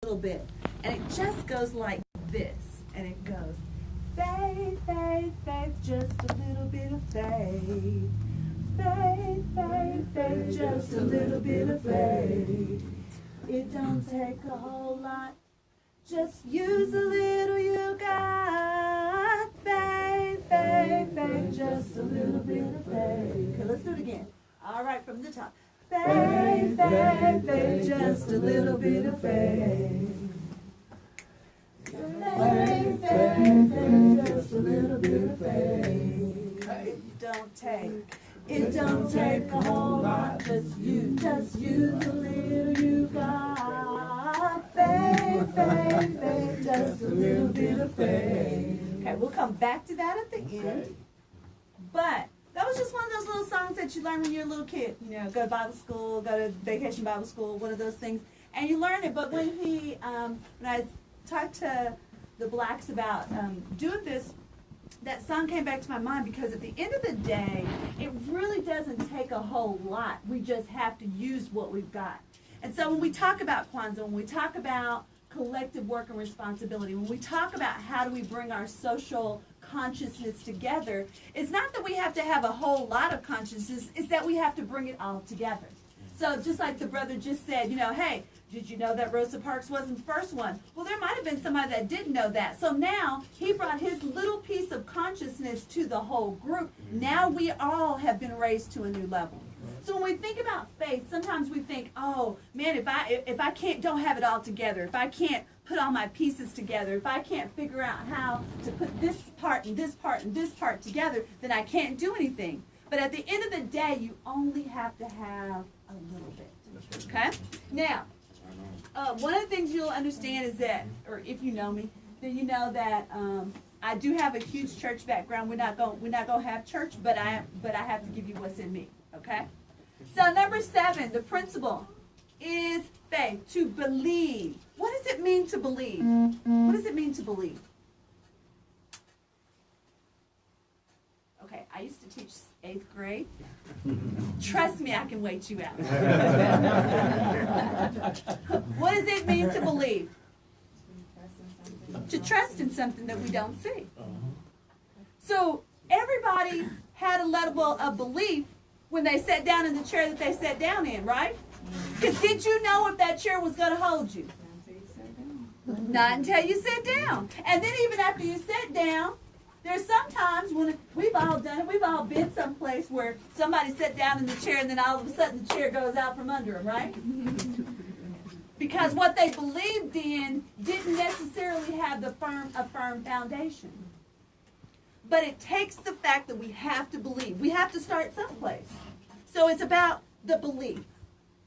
little bit. And it just goes like this. And it goes, faith, faith, faith, just a little bit of faith. Faith, faith, faith, just a little bit of faith. It don't take a whole lot. Just use a little you got. Faith, faith, faith, just a little bit of faith. Okay, let's do it again. All right, from the top. Faith, faith, faith, just a little bit of faith. Faith, faith, faith, just a little bit of faith. It don't take a whole lot. Just use a little you got. Faith, faith, faith, just a little bit of faith. Okay, we'll come back to that at the end. But that was just one of those little songs that you learn when you're a little kid. You know, go to Bible school, go to vacation Bible school, one of those things. And you learn it. But when I talked to the blacks about doing this, that song came back to my mind because at the end of the day, it really doesn't take a whole lot. We just have to use what we've got. And so when we talk about Kwanzaa, when we talk about collective work and responsibility, when we talk about how do we bring our social consciousness together, it's not that we have to have a whole lot of consciousness, it's that we have to bring it all together. So just like the brother just said, you know, hey, did you know that Rosa Parks wasn't the first one? Well, there might have been somebody that didn't know that. So now he brought his little piece of consciousness to the whole group. Now we all have been raised to a new level. So when we think about faith, sometimes we think, oh, man, if I don't have it all together, if I can't put all my pieces together, if I can't figure out how to put this part and this part and this part together, then I can't do anything. But at the end of the day, you only have to have a little bit. Okay? Now, one of the things you'll understand is that, or if you know me, then you know that I do have a huge church background. We're not gonna have church, but I have to give you what's in me. Okay? So number 7, the principle is faith, to believe. What does it mean to believe? What does it mean to believe? Okay, I used to teach 8th grade. Trust me, I can wait you out. What does it mean to believe? To trust in something that we don't see. So everybody had a level of belief when they sat down in the chair that they sat down in, right? Because did you know if that chair was going to hold you? Not until you sit down. And then even after you sit down, there's sometimes when we've all done it, we've all been someplace where somebody sat down in the chair and then all of a sudden the chair goes out from under them, right? Because what they believed in didn't necessarily have a firm foundation. But it takes the fact that we have to believe. We have to start someplace. So it's about the belief.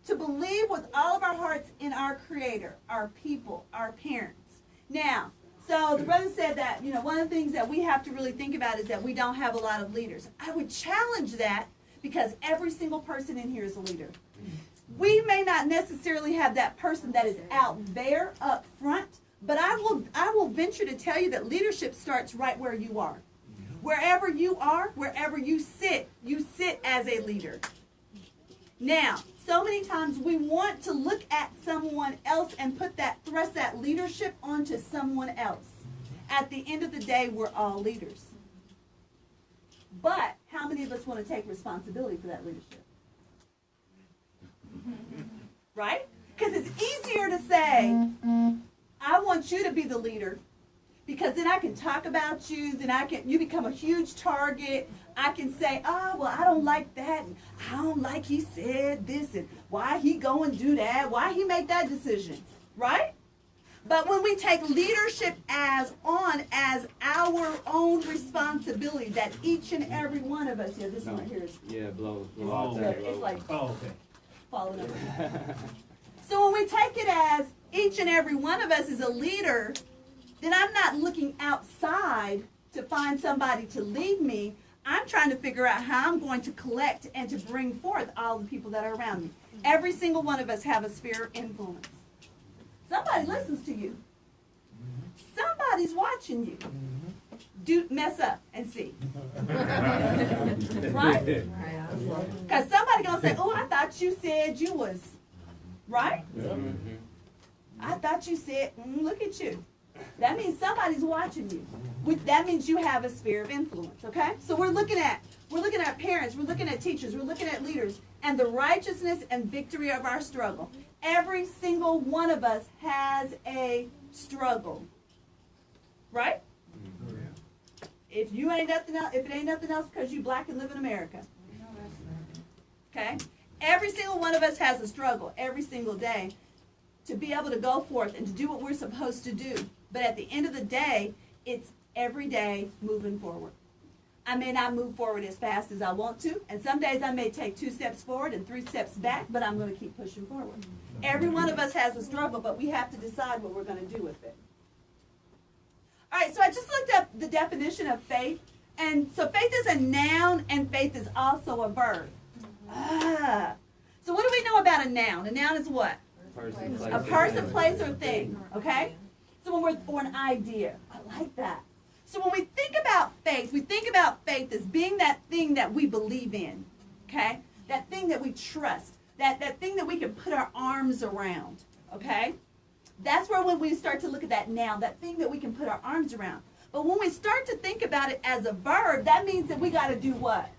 To believe with all of our hearts in our Creator, our people, our parents. Now, so the brother said that, you know, one of the things that we have to really think about is that we don't have a lot of leaders. I would challenge that because every single person in here is a leader. We may not necessarily have that person that is out there up front, but I will venture to tell you that leadership starts right where you are. Wherever you are, wherever you sit as a leader. Now, so many times we want to look at someone else and thrust that leadership onto someone else. At the end of the day, we're all leaders. But how many of us want to take responsibility for that leadership? Right? Because it's easier to say, I want you to be the leader. Because then I can talk about you, then you become a huge target. I can say, oh, well, I don't like that, and I don't like he said this, and why he go and do that, why he make that decision, right? But when we take leadership as our own responsibility, that each and every one of us, this one right here is, it's like falling over. So when we take it as each and every one of us is a leader, then I'm not looking outside to find somebody to lead me. I'm trying to figure out how I'm going to collect and to bring forth all the people that are around me. Every single one of us have a sphere of influence. Somebody listens to you. Somebody's watching you. Do mess up and see. Right? Because somebody's going to say, oh, I thought you said you was. Right? I thought you said, look at you. That means somebody's watching you. That means you have a sphere of influence, okay? So we're looking at parents, we're looking at teachers, we're looking at leaders, and the righteousness and victory of our struggle. Every single one of us has a struggle, right? If you ain't nothing else, if it ain't nothing else, because you black and live in America, okay? Every single one of us has a struggle every single day to be able to go forth and to do what we're supposed to do. But at the end of the day, it's every day moving forward. I may not move forward as fast as I want to, and some days I may take 2 steps forward and 3 steps back, but I'm going to keep pushing forward. Every one of us has a struggle, but we have to decide what we're going to do with it. All right, so I just looked up the definition of faith, and so faith is a noun, and faith is also a verb. So what do we know about a noun? A noun is what? A person, place, or thing, okay? So or an idea. I like that. So when we think about faith as being that thing that we believe in, okay? That thing that we trust, that thing that we can put our arms around, okay? That's where when we start to look at that noun, that thing that we can put our arms around. But when we start to think about it as a verb, that means that we got to do what?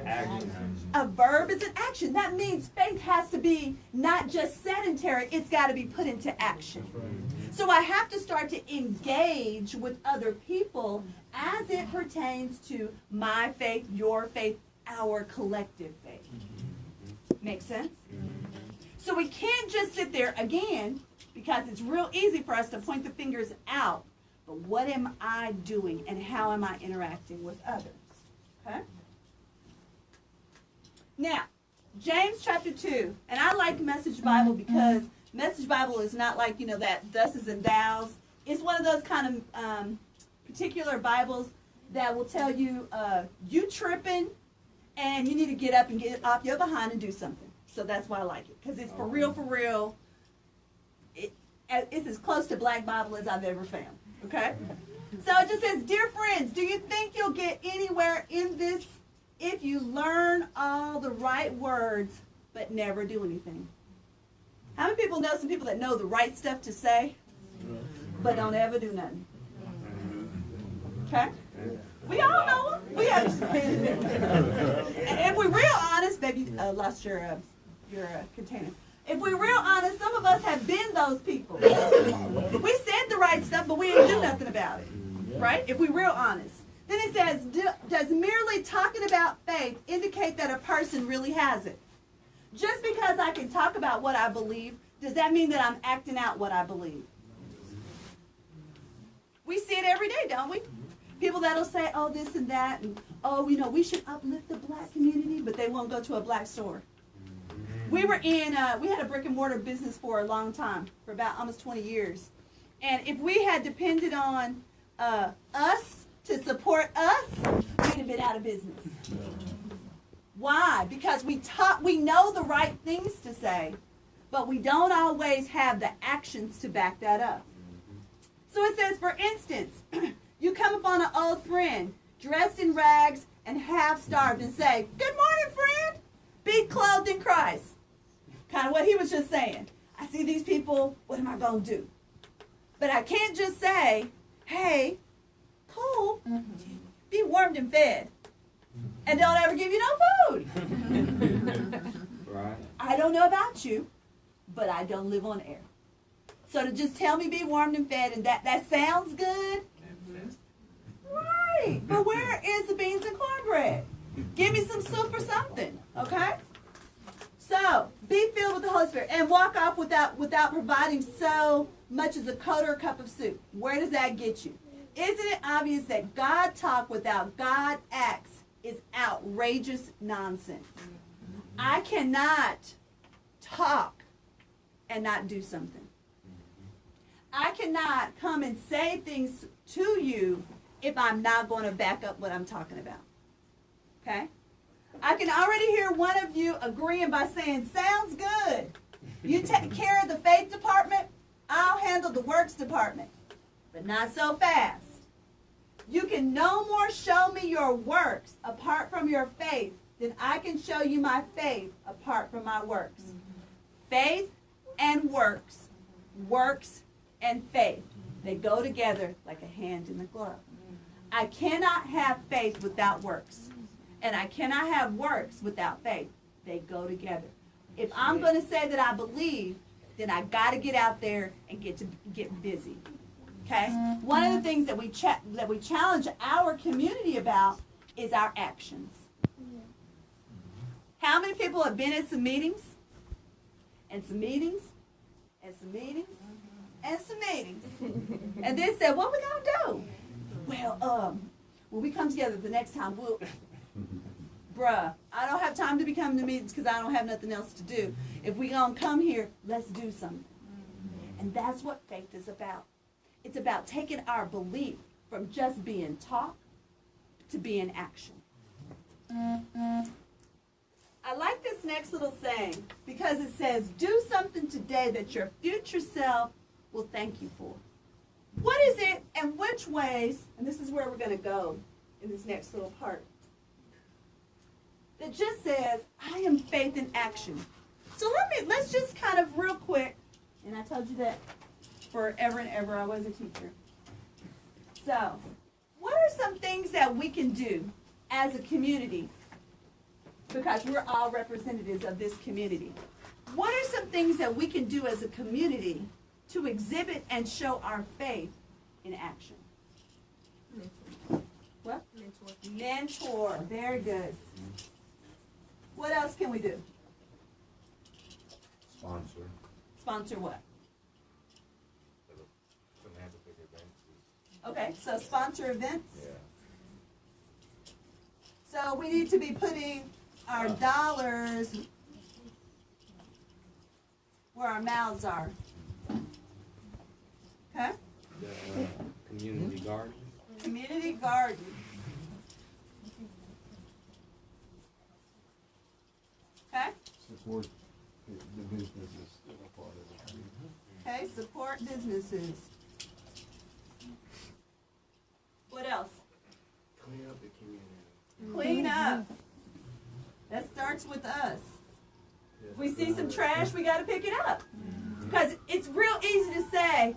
Action. A verb is an action. That means faith has to be not just sedentary, it's got to be put into action. So I have to start to engage with other people as it pertains to my faith, your faith, our collective faith. Make sense? So we can't just sit there again, because it's real easy for us to point the fingers out. But what am I doing and how am I interacting with others? Okay? Now, James chapter 2, and I like Message Bible because Message Bible is not like, that thuses and thous. It's one of those kind of particular Bibles that will tell you, you tripping, and you need to get up and get off your behind and do something. So that's why I like it, because it's for real. It's as close to Black Bible as I've ever found, okay? So it just says, dear friends, do you think you'll get anywhere in this if you learn all the right words but never do anything? How many people know some people that know the right stuff to say but don't ever do nothing? Okay? We all know them. We have. And if we're real honest, baby, lost your container. If we're real honest, some of us have been those people. We said the right stuff, but we didn't do nothing about it. Right? If we're real honest. Then it says, does merely talking about faith indicate that a person really has it? Just because I can talk about what I believe, does that mean that I'm acting out what I believe? We see it every day, don't we? People that'll say, oh, this and that, and oh, we should uplift the black community, but they won't go to a black store. We had a brick and mortar business for a long time, for about almost 20 years. And if we had depended on us to support us, we'd have been out of business. Why? Because we know the right things to say, but we don't always have the actions to back that up. So it says, for instance, you come upon an old friend dressed in rags and half starved and say, good morning, friend. Be clothed in Christ. Kind of what he was just saying. I see these people, what am I going to do? But I can't just say, hey, cool, be warmed and fed, and don't ever give you no food. Right. I don't know about you, but I don't live on air. So to just tell me be warmed and fed, and that sounds good, right, but where is the beans and cornbread? Give me some soup or something, okay? So, be filled with the Holy Spirit and walk off without providing so much as a coat or a cup of soup. Where does that get you? Isn't it obvious that God talk without God acts is outrageous nonsense? I cannot talk and not do something. I cannot come and say things to you if I'm not going to back up what I'm talking about. Okay? I can already hear one of you agreeing by saying, sounds good. You take care of the faith department, I'll handle the works department. But not so fast. You can no more show me your works apart from your faith than I can show you my faith apart from my works. Faith and works works and faith. They go together like a hand in a glove. I cannot have faith without works. And I cannot have works without faith. They go together. If I'm going to say that I believe, then I got to get out there and get busy. Okay? One of the things that we challenge our community about is our actions. How many people have been at some meetings? And some meetings? And some meetings? And some meetings. And then said, what we going to do? Well, when we come together the next time, we'll... Bruh, I don't have time to be coming to meetings because I don't have nothing else to do. If we gonna come here, let's do something. And that's what faith is about. It's about taking our belief from just being talk to being action. I like this next little saying because it says, do something today that your future self will thank you for. What is it and which ways, and this is where we're going to go in this next little part, that just says, I am faith in action. So let's just kind of real quick, and I told you that forever and ever I was a teacher. So, what are some things that we can do as a community? Because we're all representatives of this community. What are some things that we can do as a community to exhibit and show our faith in action? Mentor. What? Mentor. Very good. What else can we do? Sponsor. Sponsor what? Philanthropic events. Okay, so sponsor events. Yeah. So we need to be putting our dollars where our mouths are. Okay? Community garden. Community garden. Okay? Support the businesses that are part of it. Okay, support businesses. What else? Clean up the community. Clean up. That starts with us. If we see some trash, we got to pick it up. Because it's real easy to say, I ain't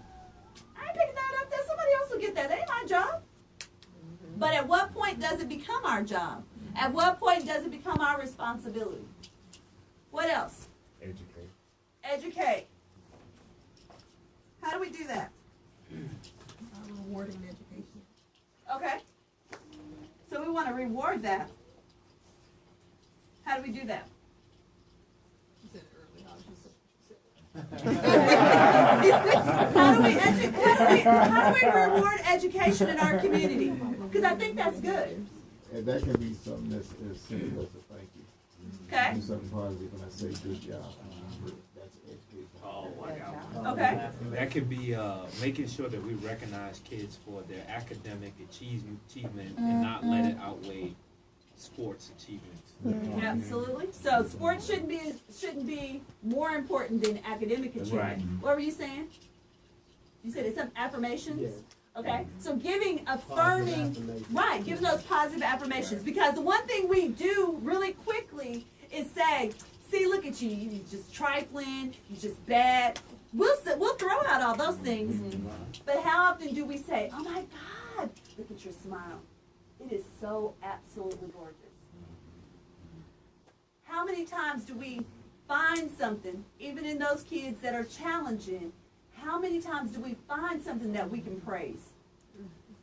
picking that up. That somebody else will get that. That ain't my job. But at what point does it become our job? At what point does it become our responsibility? What else? Educate. Educate. How do we do that? Rewarding education. Okay. So we want to reward that. How do we do that? You said it earlier. I was just How do we reward education in our community? Because I think that's good. And that can be something that's as simple as a thank you. Okay. Do something positive when I say good job. That's education. Oh, I got one. Okay. That could be making sure that we recognize kids for their academic achievement and not let it outweigh sports achievements. Absolutely. So sports shouldn't be more important than academic achievement. Right. What were you saying? You said it's some affirmations? Okay. So giving affirming, right, giving those positive affirmations. Because the one thing we do really quickly is say, see, look at you, you're just trifling, you're just bad. We'll throw out all those things. But how often do we say, oh my God, look at your smile. It is so absolutely gorgeous. How many times do we find something, even in those kids that are challenging, how many times do we find something that we can praise?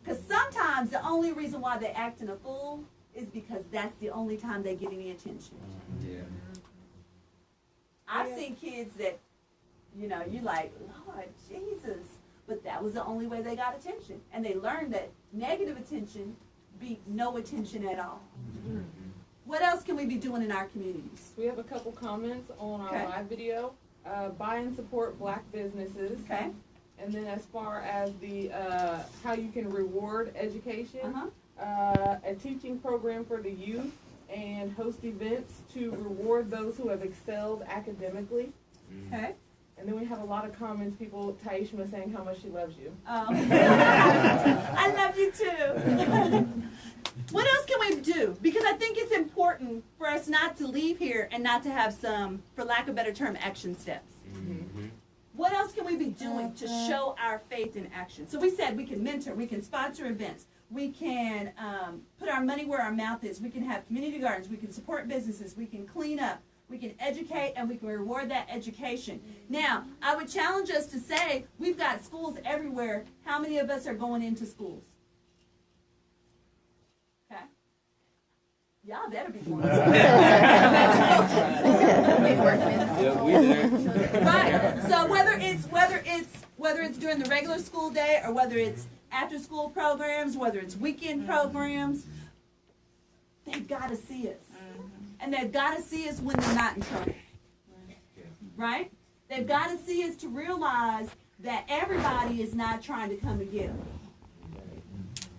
Because sometimes the only reason why they're acting a fool is because that's the only time they get any attention. Yeah. I've seen kids that, you know, you're like, Lord Jesus, but that was the only way they got attention. And they learned that negative attention beat no attention at all. What else can we be doing in our communities? We have a couple comments on our Okay. live video. Buy and support black businesses. Okay? And then as far as the how you can reward education, a teaching program for the youth and host events to reward those who have excelled academically. Okay? And then we have a lot of comments, people, Taishma saying how much she loves you. I love you too. What else can we do? Because I think it's important for us not to leave here and not to have some, for lack of a better term, action steps. What else can we be doing to show our faith in action? So we said we can mentor, we can sponsor events, we can put our money where our mouth is, we can have community gardens, we can support businesses, we can clean up, we can educate, and we can reward that education. Now, I would challenge us to say, we've got schools everywhere. How many of us are going into schools? Okay. Y'all better be going. Yeah, we there. Right. So whether it's during the regular school day or whether it's after school programs, whether it's weekend programs, they've got to see us. And they've got to see us when they're not in trouble. Right? They've got to see us to realize that everybody is not trying to come and get them.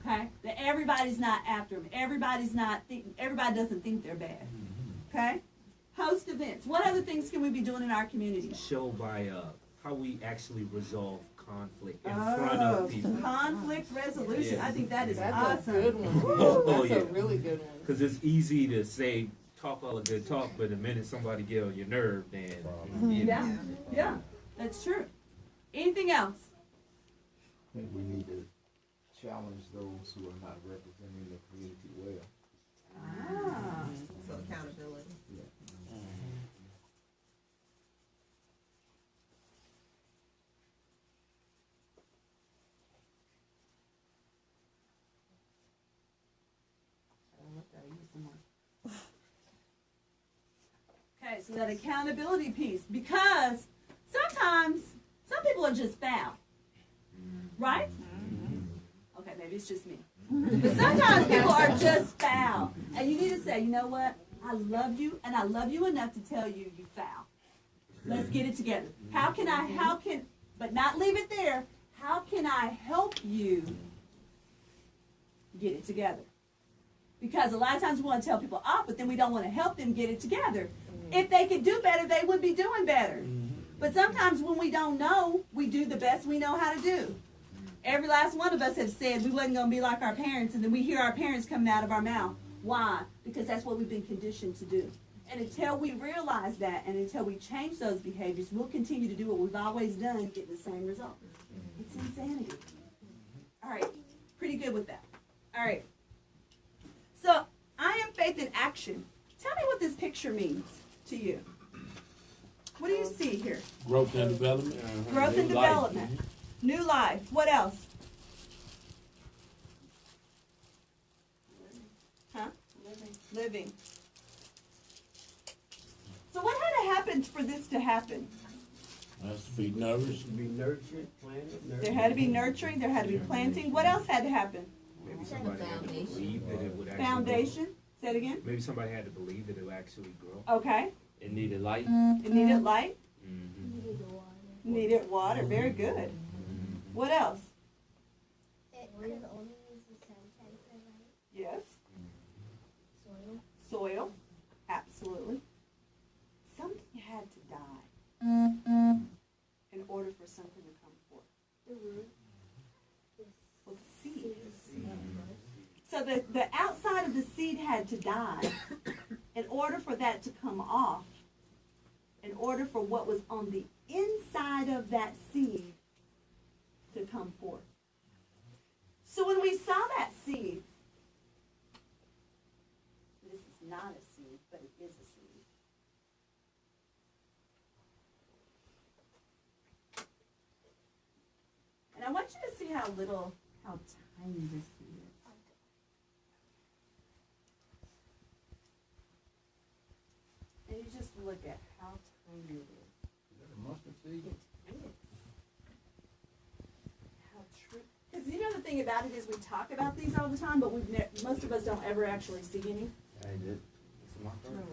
Okay? That everybody's not after them. Everybody doesn't think they're bad. Okay? Host events. What other things can we be doing in our community? Show by how we actually resolve conflict in front of people. Conflict resolution. Yeah. I think that is That's awesome. a good one. Oh, That's yeah. a really good one. Because it's easy to say, talk all the good talk, but the minute somebody get on your nerve, then Yeah, that's true. Anything else? I think we need to challenge those who are not representing the community well. Ah. So accountability. Okay, so that accountability piece, because sometimes some people are just foul, right? Okay, maybe it's just me. But sometimes people are just foul. And you need to say, you know what? I love you, and I love you enough to tell you you foul. Let's get it together. But not leave it there. How can I help you get it together? Because a lot of times we want to tell people off, but then we don't want to help them get it together. If they could do better, they would be doing better. But sometimes when we don't know, we do the best we know how to do. Every last one of us have said we wasn't going to be like our parents, and then we hear our parents coming out of our mouth. Why? Because that's what we've been conditioned to do. And until we realize that, and until we change those behaviors, we'll continue to do what we've always done, get the same result. It's insanity. All right, pretty good with that. All right. So, I am faith in action. Tell me what this picture means to you. What do you see here? Growth and development. Growth and development. New life. What else? Huh? Living. So what had to happen for this to happen? Has to be nourished. Be nurtured, planted, There had to be nurturing. There had to be planting. What else had to happen? maybe somebody had to believe that it would actually Foundation. Say it again. grow. Maybe somebody had to believe that it would actually grow. Okay. It needed light. It needed light. Mm-hmm. Needed water. Very good. What else? It could only use the sanitizer, right? Yes. Soil. Soil. Absolutely. Something had to die in order for something to come forth. The root. Well, the seed. So the outside of the seed had to die in order for that to come off, in order for what was on the inside of that seed to come forth. So when we saw that seed, this is not a seed, but it is a seed. And I want you to see how tiny this seed is. And you just look at how tiny it is. A mustard seed? It is. How true. Because you know the thing about it is we talk about these all the time, but most of us don't ever actually see any. I did. It's my turn.